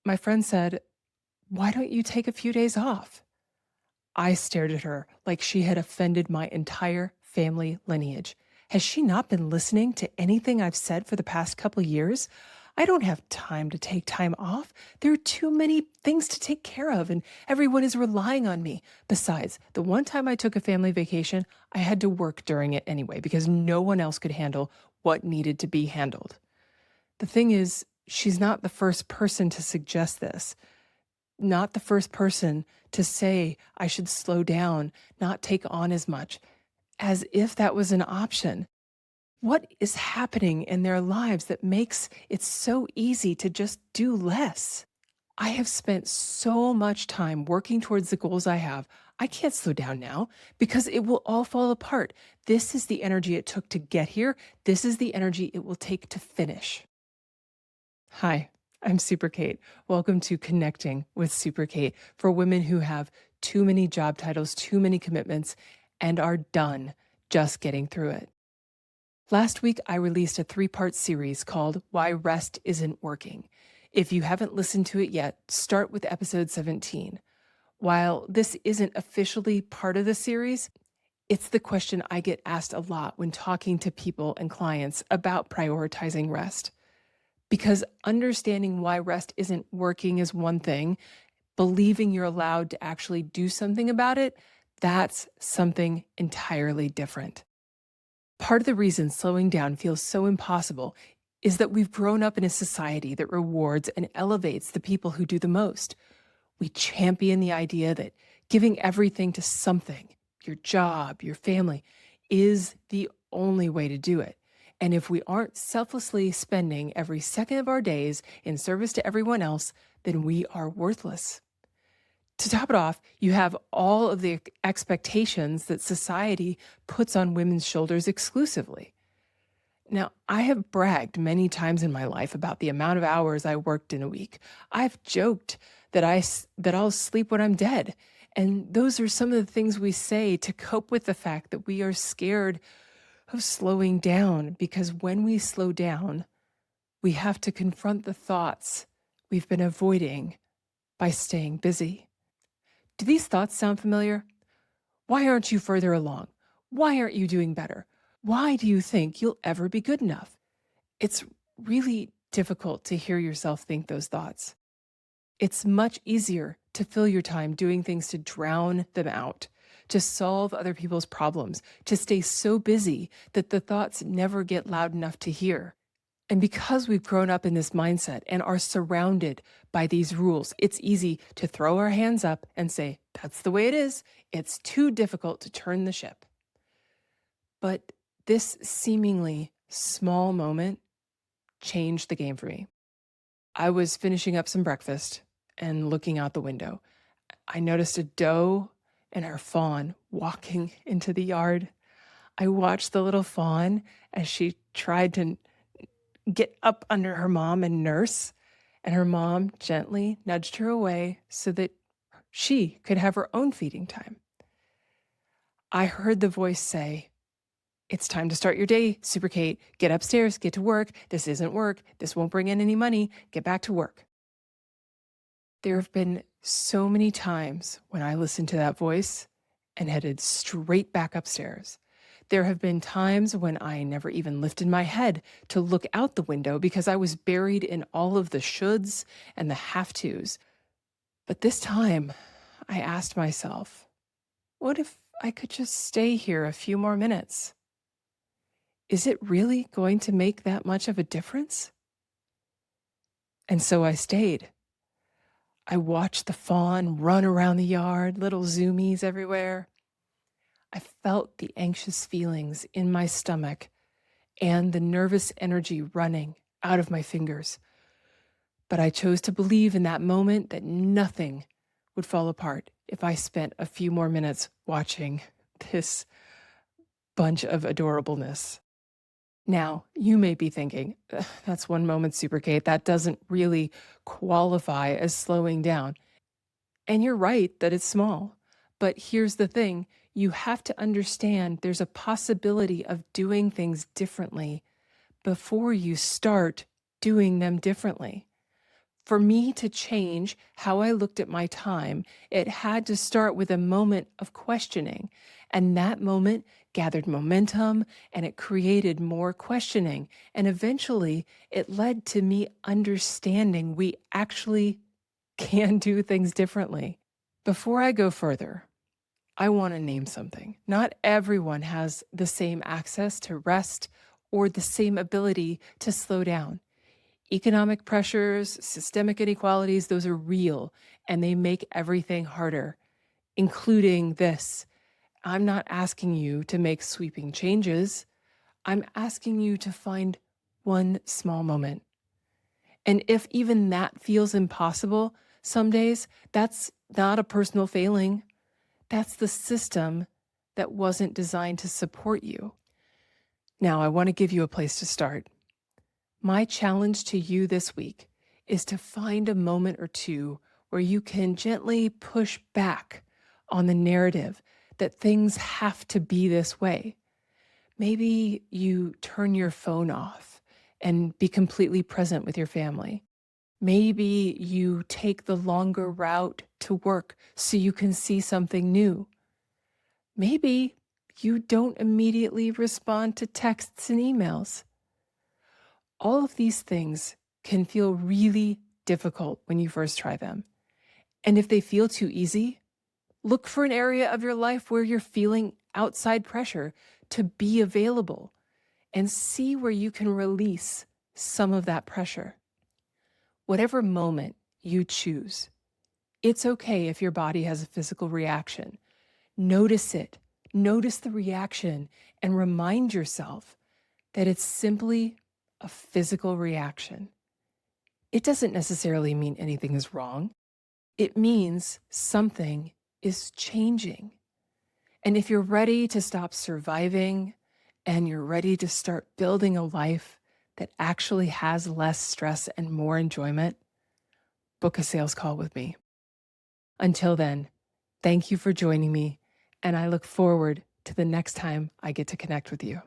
My friend said, "Why don't you take a few days off?" I stared at her like she had offended my entire family lineage. Has she not been listening to anything I've said for the past couple years? I don't have time to take time off. There are too many things to take care of, and everyone is relying on me. Besides, the one time I took a family vacation, I had to work during it anyway because no one else could handle what needed to be handled. The thing is, she's not the first person to suggest this, not the first person to say I should slow down, not take on as much, as if that was an option. What is happening in their lives that makes it so easy to just do less? I have spent so much time working towards the goals I have. I can't slow down now because it will all fall apart. This is the energy it took to get here. This is the energy it will take to finish. Hi, I'm SuperKate. Welcome to Connecting with SuperKate for women who have too many job titles, too many commitments, and are done just getting through it. Last week, I released a 3-part series called Why Rest Isn't Working. If you haven't listened to it yet, start with episode 17. While this isn't officially part of the series, it's the question I get asked a lot when talking to people and clients about prioritizing rest. Because understanding why rest isn't working is one thing, believing you're allowed to actually do something about it, that's something entirely different. Part of the reason slowing down feels so impossible is that we've grown up in a society that rewards and elevates the people who do the most. We champion the idea that giving everything to something, your job, your family, is the only way to do it. And if we aren't selflessly spending every second of our days in service to everyone else, then we are worthless. To top it off, you have all of the expectations that society puts on women's shoulders exclusively. Now, I have bragged many times in my life about the amount of hours I worked in a week. I've joked that I'll sleep when I'm dead. And those are some of the things we say to cope with the fact that we are scared of slowing down, because when we slow down, we have to confront the thoughts we've been avoiding by staying busy. Do these thoughts sound familiar? Why aren't you further along? Why aren't you doing better? Why do you think you'll ever be good enough? It's really difficult to hear yourself think those thoughts. It's much easier to fill your time doing things to drown them out, to solve other people's problems, to stay so busy that the thoughts never get loud enough to hear. And because we've grown up in this mindset and are surrounded by these rules, it's easy to throw our hands up and say, that's the way it is. It's too difficult to turn the ship. But this seemingly small moment changed the game for me. I was finishing up some breakfast and looking out the window. I noticed a doe and her fawn walking into the yard. I watched the little fawn as she tried to get up under her mom and nurse, and her mom gently nudged her away so that she could have her own feeding time. I heard the voice say, "It's time to start your day, SuperKate. Get upstairs, get to work. This isn't work. This won't bring in any money. Get back to work." There have been so many times when I listened to that voice and headed straight back upstairs. There have been times when I never even lifted my head to look out the window because I was buried in all of the shoulds and the have-tos. But this time, I asked myself, what if I could just stay here a few more minutes? Is it really going to make that much of a difference? And so I stayed. I watched the fawn run around the yard, little zoomies everywhere. I felt the anxious feelings in my stomach and the nervous energy running out of my fingers. But I chose to believe in that moment that nothing would fall apart if I spent a few more minutes watching this bunch of adorableness. Now, you may be thinking, "Ugh, that's one moment, SuperKate. That doesn't really qualify as slowing down." And you're right that it's small. But here's the thing. You have to understand there's a possibility of doing things differently before you start doing them differently. For me to change how I looked at my time, it had to start with a moment of questioning. And that moment gathered momentum and it created more questioning. And eventually it led to me understanding we actually can do things differently. Before I go further, I want to name something. Not everyone has the same access to rest or the same ability to slow down. Economic pressures, systemic inequalities, those are real and they make everything harder, including this. I'm not asking you to make sweeping changes. I'm asking you to find one small moment. And if even that feels impossible, some days that's not a personal failing. That's the system that wasn't designed to support you. Now, I want to give you a place to start. My challenge to you this week is to find a moment or two where you can gently push back on the narrative that things have to be this way. Maybe you turn your phone off and be completely present with your family. Maybe you take the longer route to work so you can see something new. Maybe you don't immediately respond to texts and emails. All of these things can feel really difficult when you first try them. And if they feel too easy, look for an area of your life where you're feeling outside pressure to be available and see where you can release some of that pressure. Whatever moment you choose, it's okay if your body has a physical reaction. Notice it, notice the reaction, and remind yourself that it's simply a physical reaction. It doesn't necessarily mean anything is wrong. It means something is changing. And if you're ready to stop surviving and you're ready to start building a life that actually has less stress and more enjoyment, book a sales call with me. Until then, thank you for joining me, and I look forward to the next time I get to connect with you.